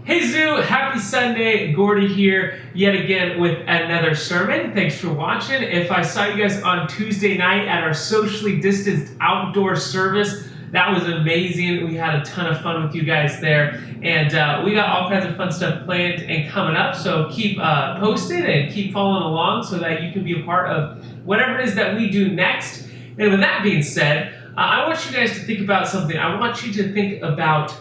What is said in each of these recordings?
Hey Zoo, happy Sunday. Gordy here yet again with another sermon. Thanks for watching. If I saw you guys on Tuesday night at our socially distanced outdoor service, that was amazing. We had a ton of fun with you guys there, and we got all kinds of fun stuff planned and coming up, so keep posted and keep following along so that you can be a part of whatever it is that we do next. And with that being said, I want you guys to think about something. I want you to think about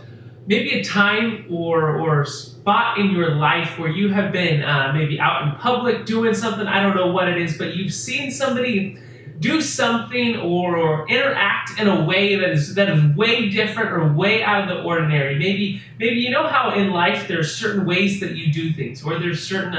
maybe a time or spot in your life where you have been maybe out in public doing something. I don't know what it is, but you've seen somebody do something or interact in a way that is way different or way out of the ordinary. Maybe you know how in life there's certain ways that you do things, or there's certain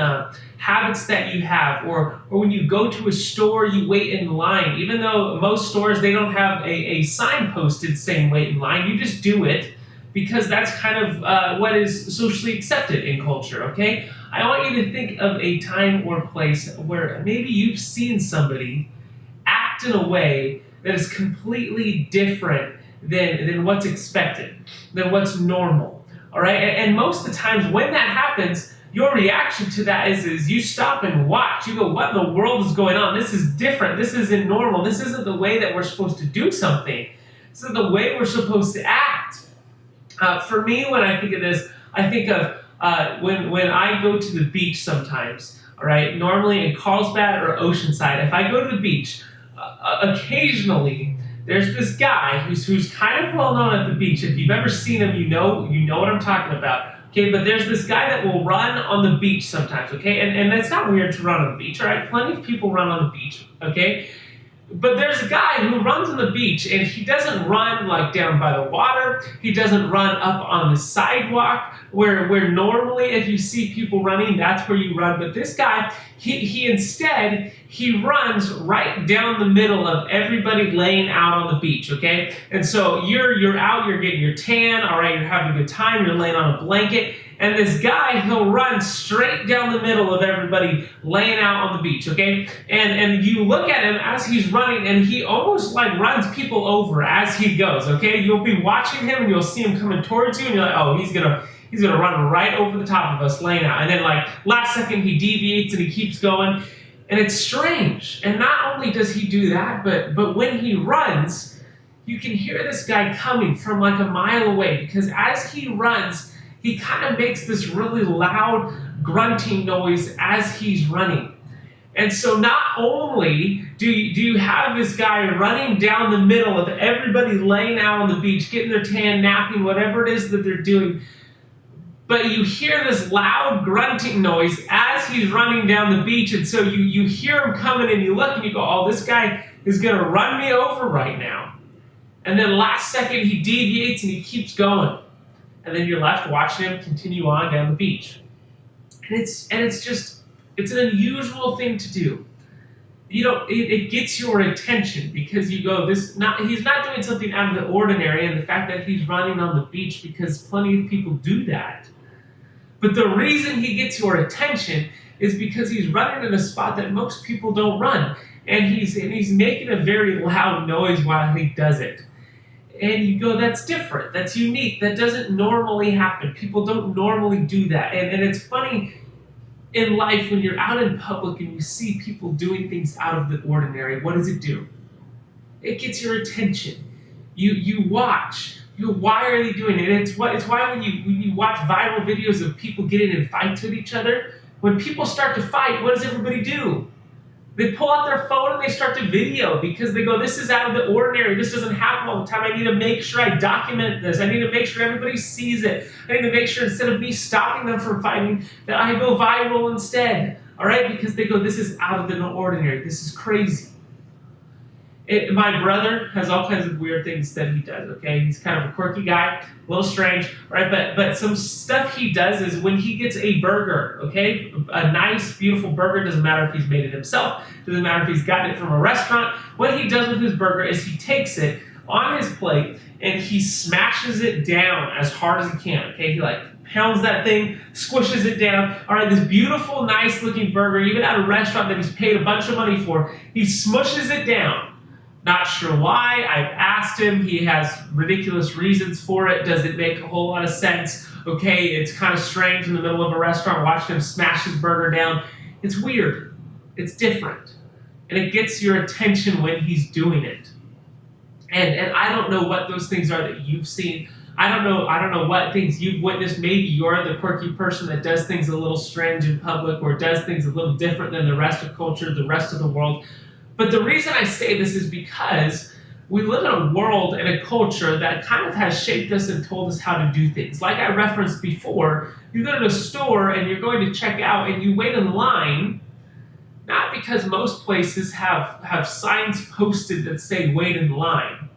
habits that you have, or when you go to a store you wait in line. Even though most stores, they don't have a sign posted saying wait in line, you just do it because that's kind of what is socially accepted in culture, okay? I want you to think of a time or place where maybe you've seen somebody act in a way that is completely different than what's expected, than what's normal, all right? And most of the times when that happens, your reaction to that is you stop and watch. You go, what in the world is going on? This is different. This isn't normal. This isn't the way that we're supposed to do something. This isn't the way we're supposed to act. For me, when I think of this, I think of when I go to the beach sometimes, all right? Normally in Carlsbad or Oceanside, if I go to the beach, occasionally there's this guy who's kind of well known at the beach. If you've ever seen him, you know what I'm talking about. Okay, but there's this guy that will run on the beach sometimes, okay? And that's not weird to run on the beach, all right? Plenty of people run on the beach, okay? But there's a guy who runs on the beach, and he doesn't run like down by the water. He doesn't run up on the sidewalk where normally if you see people running, that's where you run. But this guy, he instead runs right down the middle of everybody laying out on the beach, okay? And so you're out, you're getting your tan, all right, you're having a good time, you're laying on a blanket, and this guy, he'll run straight down the middle of everybody laying out on the beach, okay? And you look at him as he's running, and he almost like runs people over as he goes, okay? You'll be watching him, and you'll see him coming towards you, and you're like, oh, he's gonna run right over the top of us laying out. And then like last second, he deviates and he keeps going. And it's strange. And not only does he do that, but when he runs, you can hear this guy coming from like a mile away, because as he runs, he kind of makes this really loud grunting noise as he's running. And so not only do you have this guy running down the middle of everybody laying out on the beach, getting their tan, napping, whatever it is that they're doing, but you hear this loud grunting noise as he's running down the beach. And so you hear him coming, and you look and you go, oh, this guy is going to run me over right now. And then last second he deviates and he keeps going. And then you're left watching him continue on down the beach. And it's an unusual thing to do. You know, it gets your attention because you go, he's not doing something out of the ordinary, and the fact that he's running on the beach, because plenty of people do that. But the reason he gets your attention is because he's running in a spot that most people don't run. And he's making a very loud noise while he does it. And you go, that's different, that's unique, that doesn't normally happen. People don't normally do that. And it's funny in life when you're out in public and you see people doing things out of the ordinary, what does it do? It gets your attention. You watch. Why are they doing it? It's why when you watch viral videos of people getting in fights with each other, when people start to fight, what does everybody do? They pull out their phone and they start to video, because they go, this is out of the ordinary. This doesn't happen all the time. I need to make sure I document this. I need to make sure everybody sees it. I need to make sure instead of me stopping them from fighting, that I go viral instead. All right? Because they go, this is out of the ordinary. This is crazy. My brother has all kinds of weird things that he does, okay? He's kind of a quirky guy, a little strange, right? But some stuff he does is when he gets a burger, okay? A nice, beautiful burger, doesn't matter if he's made it himself, doesn't matter if he's gotten it from a restaurant. What he does with his burger is he takes it on his plate and he smashes it down as hard as he can, okay? He like pounds that thing, squishes it down. All right, this beautiful, nice looking burger, even at a restaurant that he's paid a bunch of money for, he smushes it down. Not sure why. I've asked him. He has ridiculous reasons for it. Does it make a whole lot of sense? Okay, it's kind of strange in the middle of a restaurant watching him smash his burger down. It's weird. It's different. And it gets your attention when he's doing it. And I don't know what those things are that you've seen. I don't know what things you've witnessed. Maybe you're the quirky person that does things a little strange in public or does things a little different than the rest of culture, the rest of the world. But the reason I say this is because we live in a world and a culture that kind of has shaped us and told us how to do things. Like I referenced before, you go to the store and you're going to check out and you wait in line, not because most places have signs posted that say wait in line.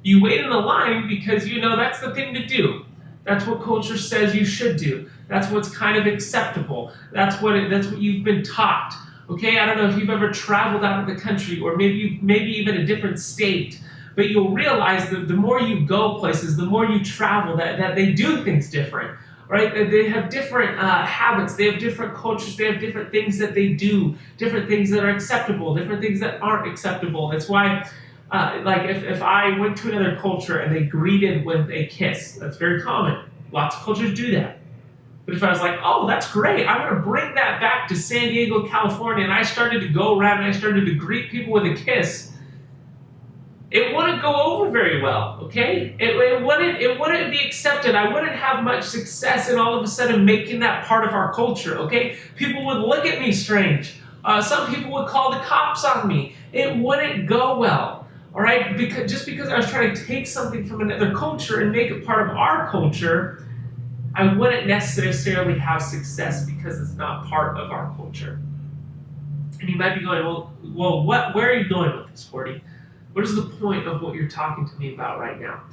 You wait in the line because you know that's the thing to do. That's what culture says you should do. That's what's kind of acceptable. That's what you've been taught. Okay, I don't know if you've ever traveled out of the country or maybe even a different state, but you'll realize that the more you go places, the more you travel, that they do things different. Right? They have different habits, they have different cultures, they have different things that they do, different things that are acceptable, different things that aren't acceptable. That's why like if I went to another culture and they greeted with a kiss, that's very common. Lots of cultures do that. But if I was like, oh, that's great, I'm going to bring that back to San Diego, California, and I started to go around and I started to greet people with a kiss, it wouldn't go over very well, okay? It wouldn't be accepted. I wouldn't have much success in all of a sudden making that part of our culture, okay? People would look at me strange. Some people would call the cops on me. It wouldn't go well. All right, because I was trying to take something from another culture and make it part of our culture, I wouldn't necessarily have success because it's not part of our culture. And you might be going, well, where are you going with this, Gordy? What is the point of what you're talking to me about right now?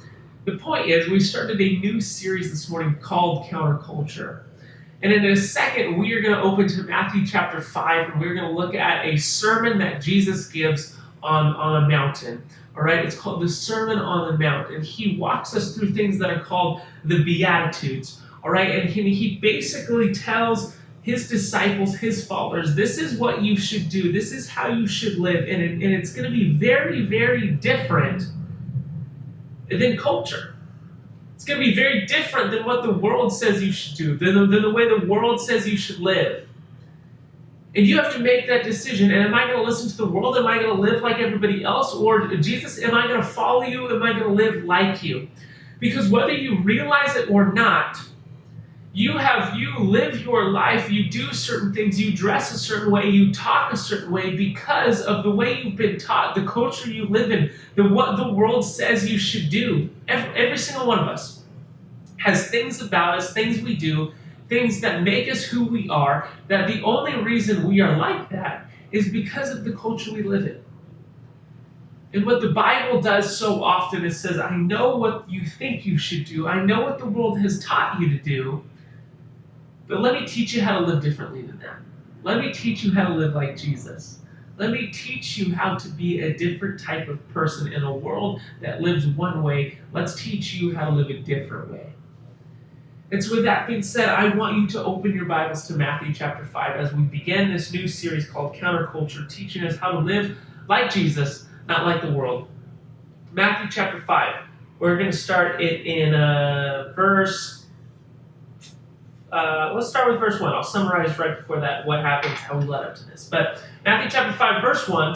The point is, we started a new series this morning called Counterculture. And in a second, we are going to open to Matthew chapter 5, and we're going to look at a sermon that Jesus gives on a mountain. All right, it's called the Sermon on the Mount, and he walks us through things that are called the beatitudes. All right, and he basically tells his disciples, his followers, this is what you should do, this is how you should live, and it's going to be very, very different than culture. It's going to be very different than what the world says you should do, than the way the world says you should live. And you have to make that decision. And am I going to listen to the world? Am I going to live like everybody else? Or Jesus, am I going to follow you? Am I going to live like you? Because whether you realize it or not, you live your life, you do certain things, you dress a certain way, you talk a certain way because of the way you've been taught, the culture you live in, what the world says you should do. Every single one of us has things about us, things we do, things that make us who we are, that the only reason we are like that is because of the culture we live in. And what the Bible does so often is says, I know what you think you should do, I know what the world has taught you to do, but let me teach you how to live differently than that. Let me teach you how to live like Jesus. Let me teach you how to be a different type of person in a world that lives one way. Let's teach you how to live a different way. And so with that being said, I want you to open your Bibles to Matthew chapter 5 as we begin this new series called Counterculture, teaching us how to live like Jesus, not like the world. Matthew chapter 5. We're going to start it in let's start with verse 1. I'll summarize right before that what happens, how we led up to this. But Matthew chapter 5, verse 1,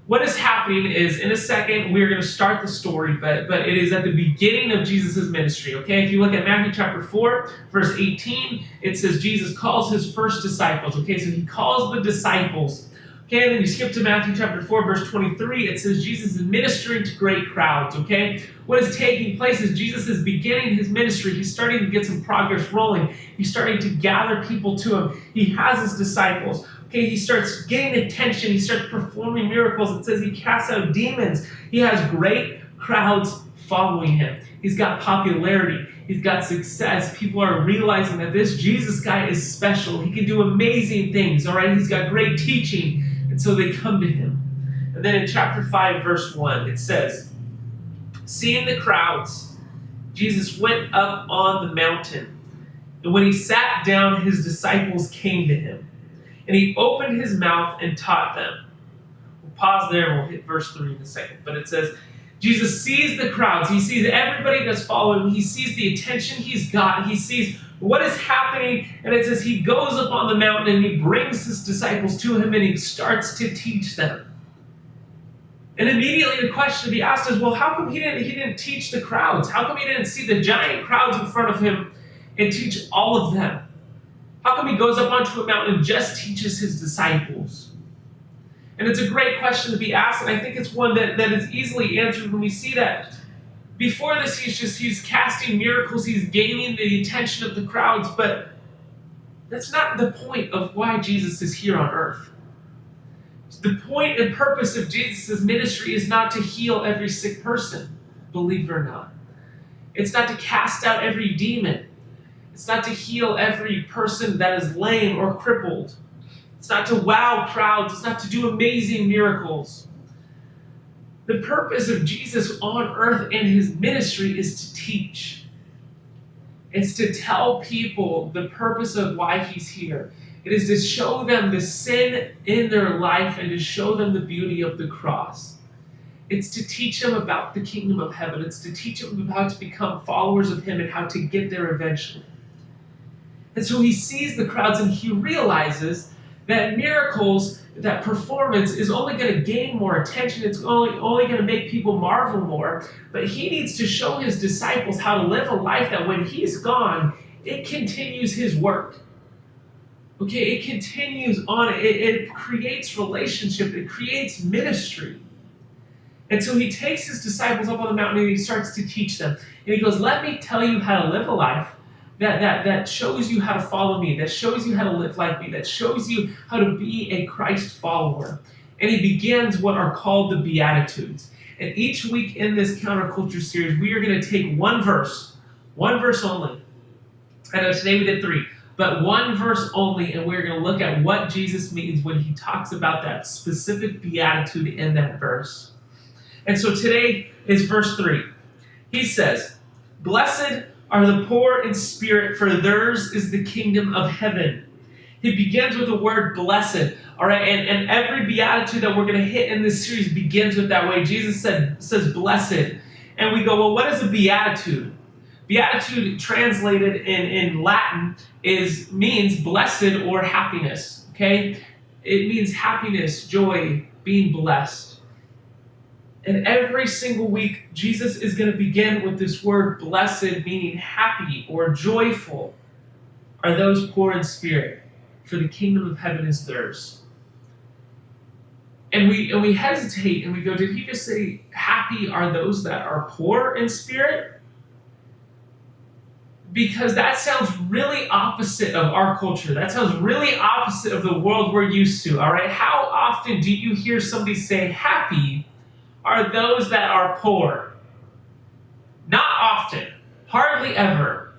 what is happening is, in a second, we're going to start the story, but it is at the beginning of Jesus' ministry, okay? If you look at Matthew chapter 4, verse 18, it says Jesus calls his first disciples, okay? So he calls the disciples, okay? And then you skip to Matthew chapter 4, verse 23, it says Jesus is ministering to great crowds, okay? What is taking place is Jesus is beginning his ministry. He's starting to get some progress rolling. He's starting to gather people to him. He has his disciples. Okay, he starts getting attention. He starts performing miracles. It says he casts out demons. He has great crowds following him. He's got popularity. He's got success. People are realizing that this Jesus guy is special. He can do amazing things, all right? He's got great teaching. And so they come to him. And then in chapter 5, verse 1, it says, seeing the crowds, Jesus went up on the mountain. And when he sat down, his disciples came to him. And he opened his mouth and taught them. We'll pause there and we'll hit verse 3 in a second. But it says, Jesus sees the crowds. He sees everybody that's following him. He sees the attention he's got. He sees What is happening? And it says he goes up on the mountain and he brings his disciples to him and he starts to teach them. And immediately the question to be asked is, well, how come he didn't teach the crowds? How come he didn't see the giant crowds in front of him and teach all of them? How come he goes up onto a mountain and just teaches his disciples? And it's a great question to be asked, and I think it's one that is easily answered when we see that before this he's casting miracles, he's gaining the attention of the crowds, but that's not the point of why Jesus is here on earth. The point and purpose of Jesus' ministry is not to heal every sick person, believe it or not. It's not to cast out every demon. It's not to heal every person that is lame or crippled. It's not to wow crowds. It's not to do amazing miracles. The purpose of Jesus on earth and his ministry is to teach. It's to tell people the purpose of why he's here. It is to show them the sin in their life and to show them the beauty of the cross. It's to teach them about the kingdom of heaven. It's to teach them how to become followers of him and how to get there eventually. And so he sees the crowds and he realizes that miracles, that performance is only going to gain more attention. It's only going to make people marvel more. But he needs to show his disciples how to live a life that when he's gone, it continues his work. Okay, it continues on. It creates relationship. It creates ministry. And so he takes his disciples up on the mountain and he starts to teach them. And he goes, let me tell you how to live a life that shows you how to follow me, that shows you how to live like me, that shows you how to be a Christ follower. And he begins what are called the beatitudes. And each week in this counterculture series, we are going to take one verse only. I know today we did 3, but one verse only, and we're going to look at what Jesus means when he talks about that specific beatitude in that verse. And so today is verse 3. He says, "Blessed are the poor in spirit, for theirs is the kingdom of heaven." He begins with the word blessed. All right, and every beatitude that we're going to hit in this series begins with that way. Jesus says blessed. And we go, well, what is a beatitude? Beatitude translated in Latin means blessed or happiness. Okay? It means happiness, joy, being blessed. And every single week, Jesus is going to begin with this word blessed, meaning happy or joyful are those poor in spirit, for the kingdom of heaven is theirs. And we hesitate and we go, did he just say happy are those that are poor in spirit? Because that sounds really opposite of our culture. That sounds really opposite of the world we're used to, all right? How often do you hear somebody say happy are those that are poor? Not often. Hardly ever.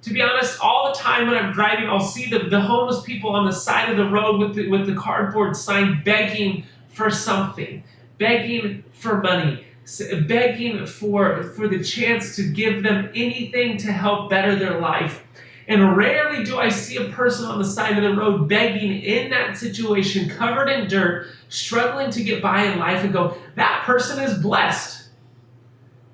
To be honest, all the time when I'm driving, I'll see the homeless people on the side of the road with the cardboard sign begging for something, begging for money, begging for the chance to give them anything to help better their life. And rarely do I see a person on the side of the road begging in that situation, covered in dirt, struggling to get by in life and go, that person is blessed.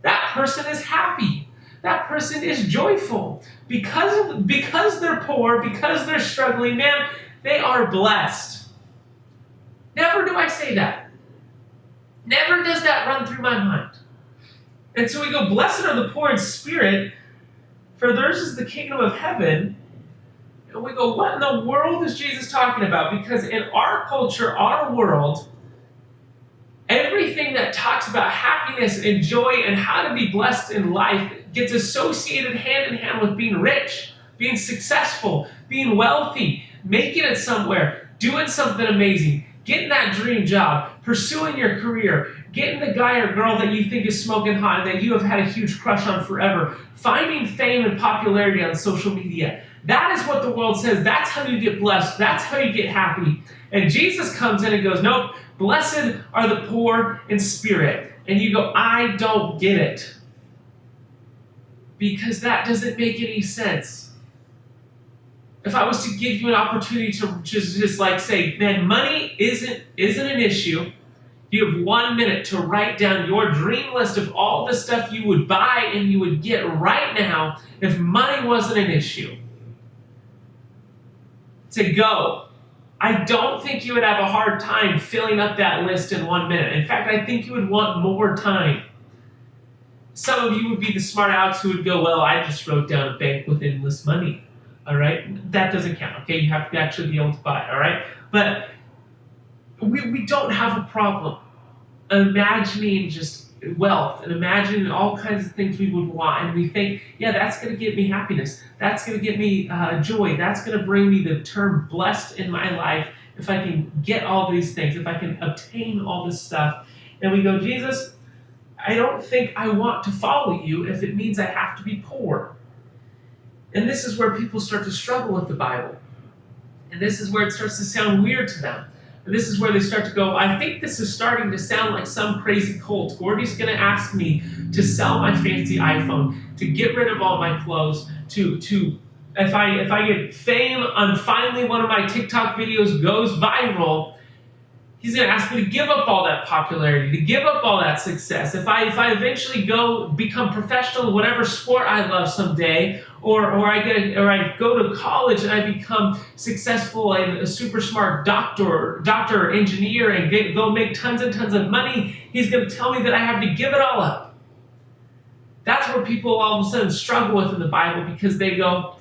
That person is happy. That person is joyful. Because they're poor, because they're struggling, man, they are blessed. Never do I say that. Never does that run through my mind. And so we go, blessed are the poor in spirit, for theirs is the kingdom of heaven. And we go, what in the world is Jesus talking about? Because in our culture, our world, everything that talks about happiness and joy and how to be blessed in life gets associated hand in hand with being rich, being successful, being wealthy, making it somewhere, doing something amazing, getting that dream job, pursuing your career, getting the guy or girl that you think is smoking hot and that you have had a huge crush on forever, finding fame and popularity on social media. That is what the world says. That's how you get blessed. That's how you get happy. And Jesus comes in and goes, nope, blessed are the poor in spirit. And you go, I don't get it. Because that doesn't make any sense. If I was to give you an opportunity to just like say, man, money isn't an issue. You have 1 minute to write down your dream list of all the stuff you would buy and you would get right now if money wasn't an issue. to go, I don't think you would have a hard time filling up that list in 1 minute. In fact, I think you would want more time. Some of you would be the smart Alex who would go, well, I just wrote down a bank with endless money. All right? That doesn't count, okay? You have to actually be able to buy it, all right? But we don't have a problem imagining just wealth and imagining all kinds of things we would want. And we think, yeah, that's going to get me happiness. That's going to get me joy. That's going to bring me the term blessed in my life if I can get all these things, if I can obtain all this stuff. And we go, Jesus, I don't think I want to follow you if it means I have to be poor. And this is where people start to struggle with the Bible. And this is where it starts to sound weird to them. And this is where they start to go, I think this is starting to sound like some crazy cult. Gordy's going to ask me to sell my fancy iPhone, to get rid of all my clothes, to if I get fame on finally one of my TikTok videos goes viral, he's going to ask me to give up all that popularity, to give up all that success. If I eventually go become professional in whatever sport I love someday, or I go to college and I become successful and a super smart doctor or engineer and go make tons and tons of money, he's going to tell me that I have to give it all up. That's where people all of a sudden struggle with in the Bible, because they go,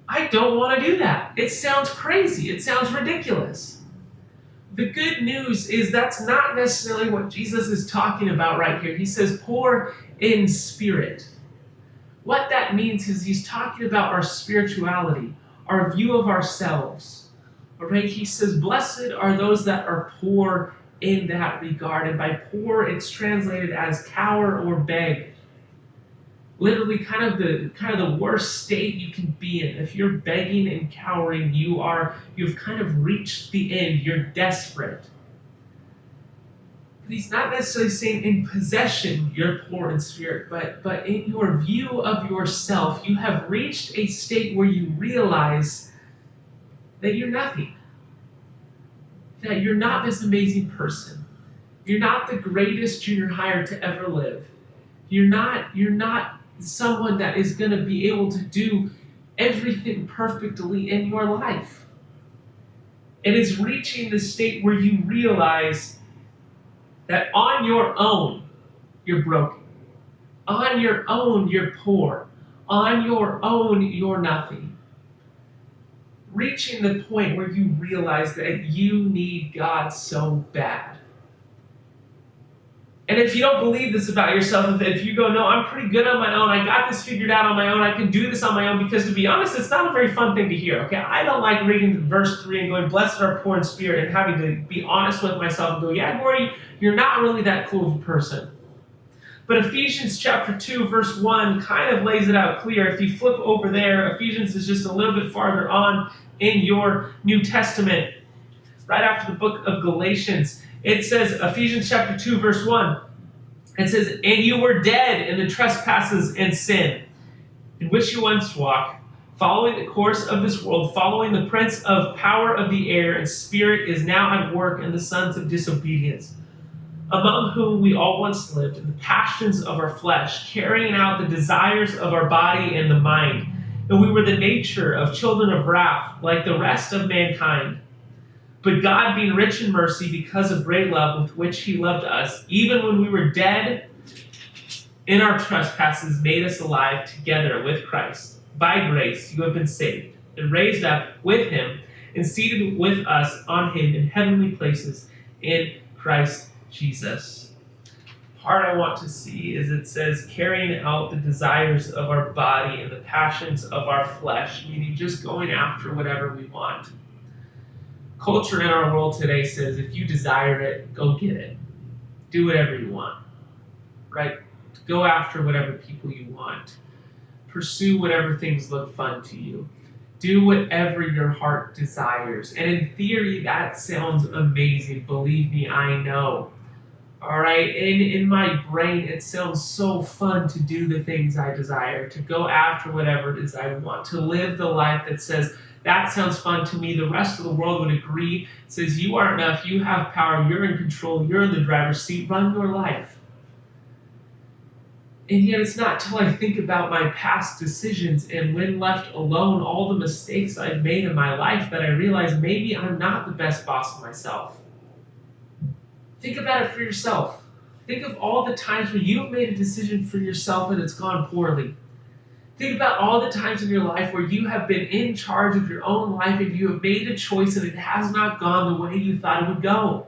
I don't want to do that. It sounds crazy. It sounds ridiculous. The good news is that's not necessarily what Jesus is talking about right here. He says poor in spirit. What that means is he's talking about our spirituality, our view of ourselves. All right? He says, blessed are those that are poor in that regard. And by poor, it's translated as cower or beg. Literally kind of the worst state you can be in. If you're begging and cowering, you've kind of reached the end. You're desperate. But he's not necessarily saying in possession you're poor in spirit, but in your view of yourself, you have reached a state where you realize that you're nothing. That you're not this amazing person. You're not the greatest junior hire to ever live. You're not someone that is going to be able to do everything perfectly in your life. It is reaching the state where you realize that on your own, you're broken. On your own, you're poor. On your own, you're nothing. Reaching the point where you realize that you need God so bad. And if you don't believe this about yourself, if you go, no, I'm pretty good on my own, I got this figured out on my own, I can do this on my own, because to be honest, it's not a very fun thing to hear, okay? I don't like reading verse 3 and going, blessed are poor in spirit, and having to be honest with myself and go, yeah, Gordy, you're not really that cool of a person. But Ephesians chapter 2, verse 1 kind of lays it out clear. If you flip over there, Ephesians is just a little bit farther on in your New Testament, right after the book of Galatians. It says, Ephesians chapter 2, verse 1, it says, and you were dead in the trespasses and sin, in which you once walked, following the course of this world, following the prince of power of the air, and spirit is now at work in the sons of disobedience, among whom we all once lived in the passions of our flesh, carrying out the desires of our body and the mind. And we were the nature of children of wrath, like the rest of mankind. But God, being rich in mercy, because of great love with which he loved us, even when we were dead in our trespasses, made us alive together with Christ. By grace you have been saved, and raised up with him, and seated with us on him in heavenly places in Christ Jesus. Part I want to see is it says, carrying out the desires of our body and the passions of our flesh, meaning just going after whatever we want. Culture in our world today says, if you desire it, go get it. Do whatever you want, right? Go after whatever people you want. Pursue whatever things look fun to you. Do whatever your heart desires. And in theory, that sounds amazing. Believe me, I know. All right? In my brain, it sounds so fun to do the things I desire, to go after whatever it is I want, to live the life that says, that sounds fun to me. The rest of the world would agree. It says, you are enough. You have power. You're in control. You're in the driver's seat. Run your life. And yet it's not till I think about my past decisions and when left alone, all the mistakes I've made in my life that I realize maybe I'm not the best boss of myself. Think about it for yourself. Think of all the times where you've made a decision for yourself and it's gone poorly. Think about all the times in your life where you have been in charge of your own life and you have made a choice and it has not gone the way you thought it would go.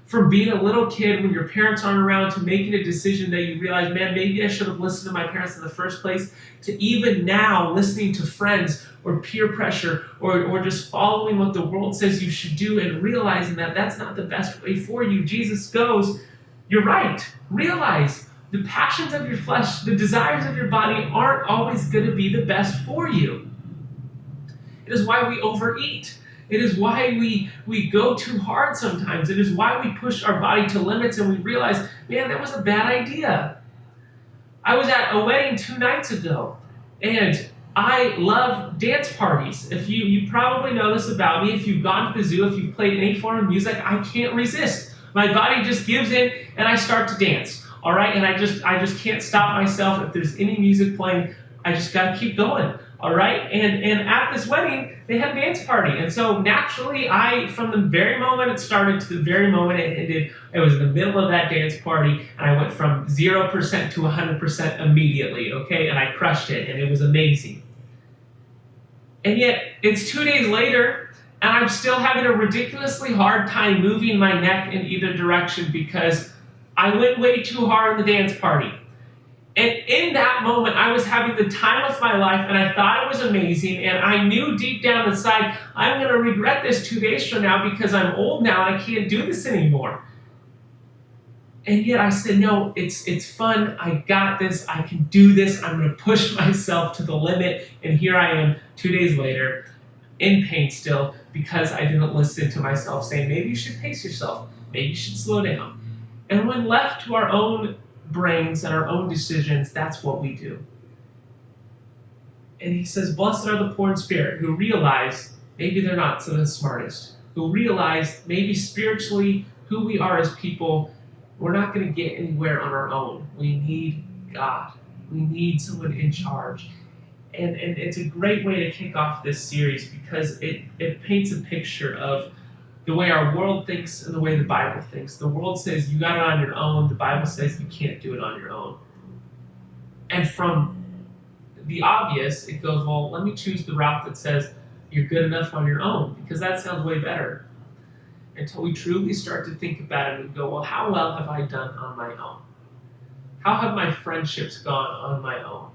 From being a little kid when your parents aren't around to making a decision that you realize, man, maybe I should have listened to my parents in the first place, to even now listening to friends or peer pressure or just following what the world says you should do and realizing that that's not the best way for you. Jesus goes, you're right. Realize the passions of your flesh, the desires of your body aren't always going to be the best for you. It is why we overeat. It is why we go too hard sometimes. It is why we push our body to limits and we realize, man, that was a bad idea. I was at a wedding 2 nights ago, and I love dance parties. If you probably know this about me, if you've gone to the zoo, if you've played any form of music, I can't resist. My body just gives in and I start to dance. All right, and I just can't stop myself. If there's any music playing, I just gotta keep going. All right, and at this wedding, they had a dance party, and so naturally, from the very moment it started to the very moment it ended, I was in the middle of that dance party, and I went from 0% to 100% immediately. Okay, and I crushed it, and it was amazing. And yet, it's 2 days later, and I'm still having a ridiculously hard time moving my neck in either direction because I went way too hard on the dance party. And in that moment, I was having the time of my life, and I thought it was amazing, and I knew deep down inside, I'm going to regret this 2 days from now because I'm old now and I can't do this anymore. And yet I said, no, it's fun, I got this, I can do this, I'm going to push myself to the limit, and here I am 2 days later, in pain still, because I didn't listen to myself saying, maybe you should pace yourself, maybe you should slow down. And when left to our own brains and our own decisions, that's what we do. And he says, blessed are the poor in spirit, who realize maybe they're not the smartest, who realize maybe spiritually who we are as people, we're not going to get anywhere on our own. We need God. We need someone in charge. And it's a great way to kick off this series because it paints a picture of the way our world thinks and the way the Bible thinks. The world says you got it on your own. The Bible says you can't do it on your own. And from the obvious, it goes, well, let me choose the route that says you're good enough on your own because that sounds way better. Until we truly start to think about it and go, well, how well have I done on my own? How have my friendships gone on my own?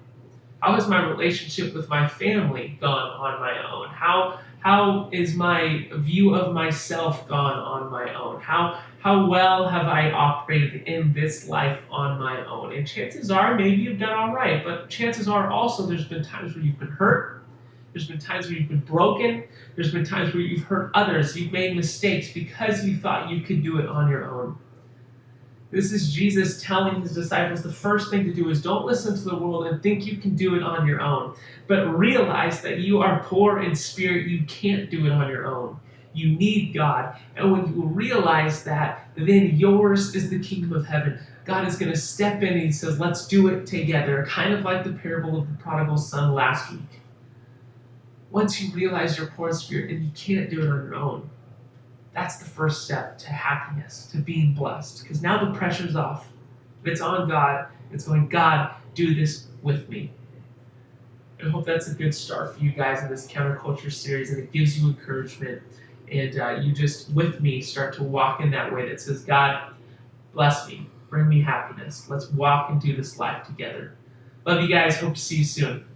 How has my relationship with my family gone on my own? How is my view of myself gone on my own? How well have I operated in this life on my own? And chances are, maybe you've done all right, but chances are also there's been times where you've been hurt. There's been times where you've been broken. There's been times where you've hurt others. You've made mistakes because you thought you could do it on your own. This is Jesus telling his disciples the first thing to do is don't listen to the world and think you can do it on your own, but realize that you are poor in spirit. You can't do it on your own. You need God. And when you realize that, then yours is the kingdom of heaven. God is going to step in and he says, let's do it together, kind of like the parable of the prodigal son last week. Once you realize you're poor in spirit and you can't do it on your own, that's the first step to happiness, to being blessed. Because now the pressure's off. It's on God. It's going, God, do this with me. I hope that's a good start for you guys in this counterculture series, and it gives you encouragement. And you just, with me, start to walk in that way that says, God, bless me. Bring me happiness. Let's walk and do this life together. Love you guys. Hope to see you soon.